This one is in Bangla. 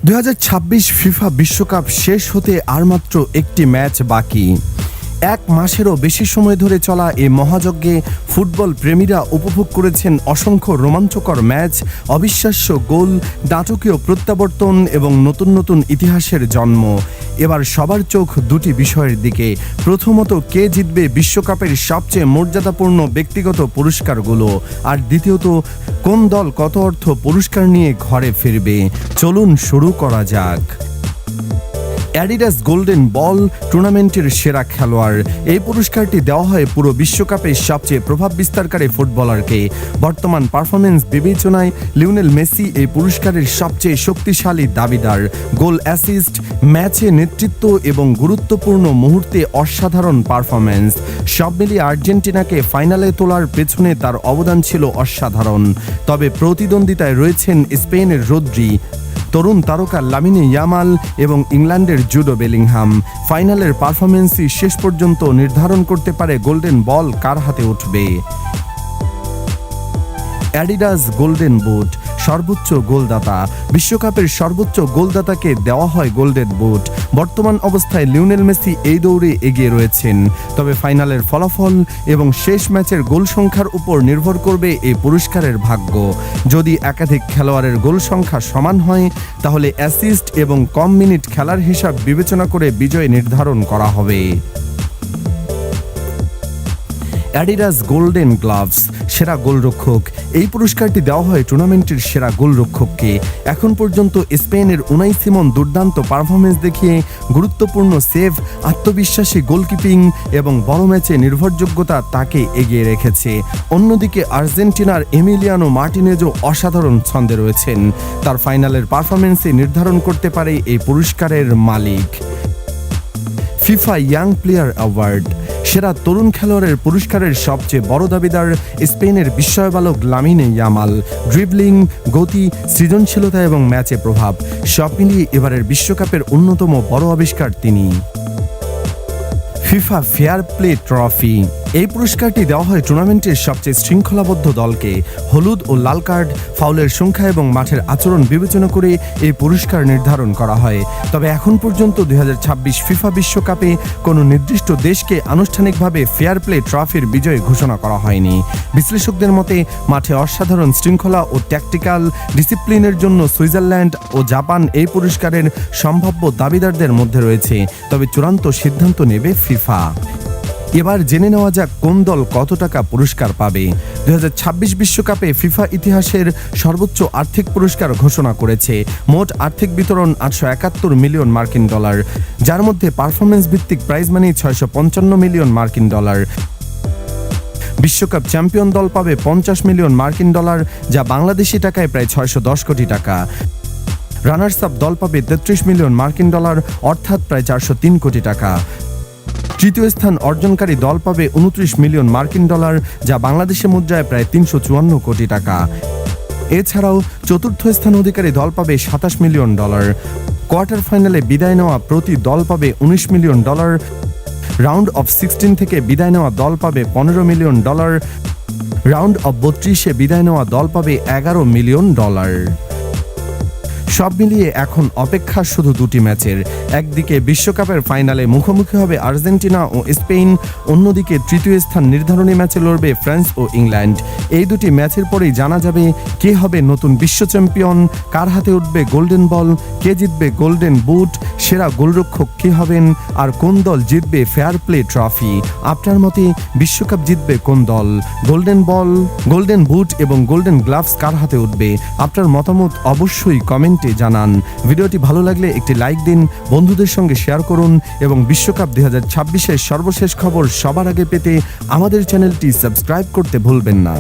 2026 ফিফা বিশ্বকাপ শেষ হতে আর মাত্র একটি ম্যাচ বাকি। এক মাসেরও বেশি সময় ধরে চলা এই মহাযজ্ঞে ফুটবল প্রেমীরা উপভোগ করেছেন অসংখ্য রোমাঞ্চকর ম্যাচ, অবিশ্বাস্য গোল, নাটকীয় প্রত্যাবর্তন এবং নতুন নতুন ইতিহাসের জন্ম। এবার সবার চোখ দুটি বিষয়ের দিকে। প্রথমত, কে জিতবে বিশ্বকাপের সবচেয়ে মর্যাদাপূর্ণ ব্যক্তিগত পুরস্কারগুলো, আর দ্বিতীয়ত, কোন দল কত অর্থ পুরস্কার নিয়ে ঘরে ফিরবে। চলুন শুরু করা যাক। অ্যাডিডাস গোল্ডেন বল টুর্নামেন্টের সেরা খেলোয়াড়, এই পুরস্কারটি দেওয়া হয় পুরো বিশ্বকাপে সবচেয়ে প্রভাব বিস্তারকারী ফুটবলারকে। বর্তমান পারফরমেন্স বিবেচনায় লিওনেল মেসি এই পুরস্কারের সবচেয়ে শক্তিশালী দাবিদার। গোল, অ্যাসিস্ট, ম্যাচে নেতৃত্ব এবং গুরুত্বপূর্ণ মুহূর্তে অসাধারণ পারফরমেন্স, সব মিলিয়ে আর্জেন্টিনাকে ফাইনালে তোলার পেছনে তার অবদান ছিল অসাধারণ। তবে প্রতিদ্বন্দ্বিতায় রয়েছেন স্পেনের রদ্রি, তরুণ তারকা লামিনে ইয়ামাল এবং ইংল্যান্ডের জুডো বেলিংহাম। ফাইনালের পারফরমেন্সই শেষ পর্যন্ত নির্ধারণ করতে পারে গোল্ডেন বল কার হাতে উঠবে। অ্যাডিডাস গোল্ডেন বুট, সর্বোচ্চ গোলদাতা, বিশ্বকাপের সর্বোচ্চ গোলদাতাকে দেওয়া হয় গোল্ডেন বুট। বর্তমান অবস্থায় লিওনেল মেসি এই দৌড়ে এগিয়ে রয়েছেন, তবে ফাইনালের ফলাফল এবং শেষ ম্যাচের গোল সংখ্যার উপর নির্ভর করবে এই পুরস্কারের ভাগ্য। যদি একাধিক খেলোয়াড়ের গোল সংখ্যা সমান হয়, তাহলে অ্যাসিস্ট এবং কম মিনিট খেলার হিসাব বিবেচনা করে বিজয় নির্ধারণ করা হবে। অ্যাডিডাস গোল্ডেন গ্লাভস, সেরা গোলরক্ষক, এই পুরস্কারটি দেওয়া হয় টুর্নামেন্টের সেরা গোলরক্ষককে। এখন পর্যন্ত স্পেনের উনাই সিমন দুর্দান্ত পারফরমেন্স দেখিয়ে গুরুত্বপূর্ণ সেভ, আত্মবিশ্বাসী গোলকিপিং এবং বড় ম্যাচে নির্ভরযোগ্যতা তাকে এগিয়ে রেখেছে। অন্যদিকে আর্জেন্টিনার এমিলিয়ানো মার্টিনেজও অসাধারণ ছন্দে রয়েছেন। তার ফাইনালের পারফরমেন্সে নির্ধারণ করতে পারে এই পুরস্কারের মালিক। ফিফা ইয়াং প্লেয়ার অ্যাওয়ার্ড, সেরা তরুণ খেলোয়াড়ের পুরস্কারের সবচেয়ে বড় দাবিদার স্পেনের বিস্ময়বালক লামিনে ইয়ামাল। ড্রিবলিং, গতি, সৃজনশীলতা এবং ম্যাচে প্রভাব, সব মিলিয়ে এবারের বিশ্বকাপের অন্যতম বড় আবিষ্কার তিনি। ফিফা ফেয়ার প্লে ট্রফি, এই পুরস্কারটি দেওয়া হয় টুর্নামেন্টের সবচেয়ে শৃঙ্খলাবদ্ধ দলকে। হলুদ ও লাল কার্ড, ফাউলের সংখ্যা এবং মাঠের আচরণ বিবেচনা করে এই পুরস্কার নির্ধারণ করা হয়। তবে এখন পর্যন্ত 2026 ফিফা বিশ্বকাপে কোনো নির্দিষ্ট দেশকে আনুষ্ঠানিকভাবে ফেয়ার প্লে ট্রফির বিজয় ঘোষণা করা হয়নি। বিশ্লেষকদের মতে, মাঠে অসাধারণ শৃঙ্খলা ও ট্যাকটিক্যাল ডিসিপ্লিনের জন্য সুইজারল্যান্ড ও জাপান এই পুরস্কারের সম্ভাব্য দাবিদারদের মধ্যে রয়েছে, তবে চূড়ান্ত সিদ্ধান্ত নেবে ফিফা। এবার জেনে নেওয়া যাক কোন দল কত টাকা পুরস্কার পাবে। 2026 বিশ্বকাপে ফিফা ইতিহাসের সর্বোচ্চ আর্থিক পুরস্কার ঘোষণা করেছে। মোট আর্থিক বিতরণ 871 মিলিয়ন মার্কিন ডলার, যার মধ্যে পারফরমেন্স ভিত্তিক প্রাইজ মানি 655 মিলিয়ন মার্কিন ডলার। বিশ্বকাপ চ্যাম্পিয়ন দল পাবে 50 মিলিয়ন মার্কিন ডলার, যা বাংলাদেশি টাকায় প্রায় 610 কোটি টাকা। রানার্স আপ দল পাবে 33 মিলিয়ন মার্কিন ডলার, অর্থাৎ প্রায় 403 কোটি টাকা। তৃতীয় স্থান অর্জনকারী দল পাবে 29 মিলিয়ন মার্কিন ডলার, যা বাংলাদেশি মুদ্রায় প্রায় 354 কোটি টাকা। এছাড়াও চতুর্থ স্থান অধিকারী দল পাবে 27 মিলিয়ন ডলার। কোয়ার্টার ফাইনালে বিদায় নেওয়া প্রতি দল পাবে 19 মিলিয়ন ডলার। রাউন্ড অফ 16 থেকে বিদায় নেওয়া দল পাবে 15 মিলিয়ন ডলার। রাউন্ড অফ 32-এ বিদায় নেওয়া দল পাবে 11 মিলিয়ন ডলার। সব মিলিয়ে এখন অপেক্ষা শুধু দুটি ম্যাচের। একদিকে বিশ্বকাপের ফাইনালে মুখোমুখি হবে আর্জেন্টিনা ও স্পেন, অন্যদিকে তৃতীয় স্থান নির্ধারণী ম্যাচে লড়বে ফ্রান্স ও ইংল্যান্ড। এই দুটি ম্যাচের পরেই জানা যাবে কে হবে নতুন বিশ্ব চ্যাম্পিয়ন, কার হাতে উঠবে গোল্ডেন বল, কে জিতবে গোল্ডেন বুট, সেরা গোলরক্ষক কে হবেন, আর কোন দল জিতবে ফেয়ার প্লে ট্রফি। আপনার মতে বিশ্বকাপ জিতবে কোন দল? গোল্ডেন বল, গোল্ডেন বুট এবং গোল্ডেন গ্লাভস কার হাতে উঠবে? আপনার মতামত অবশ্যই কমেন্টে জানান। ভিডিওটি ভালো লাগলে একটি লাইক দিন, বন্ধুদের সঙ্গে শেয়ার করুন এবং বিশ্বকাপ 2026-এর সর্বশেষ খবর সবার আগে পেতে আমাদের চ্যানেলটি সাবস্ক্রাইব করতে ভুলবেন না।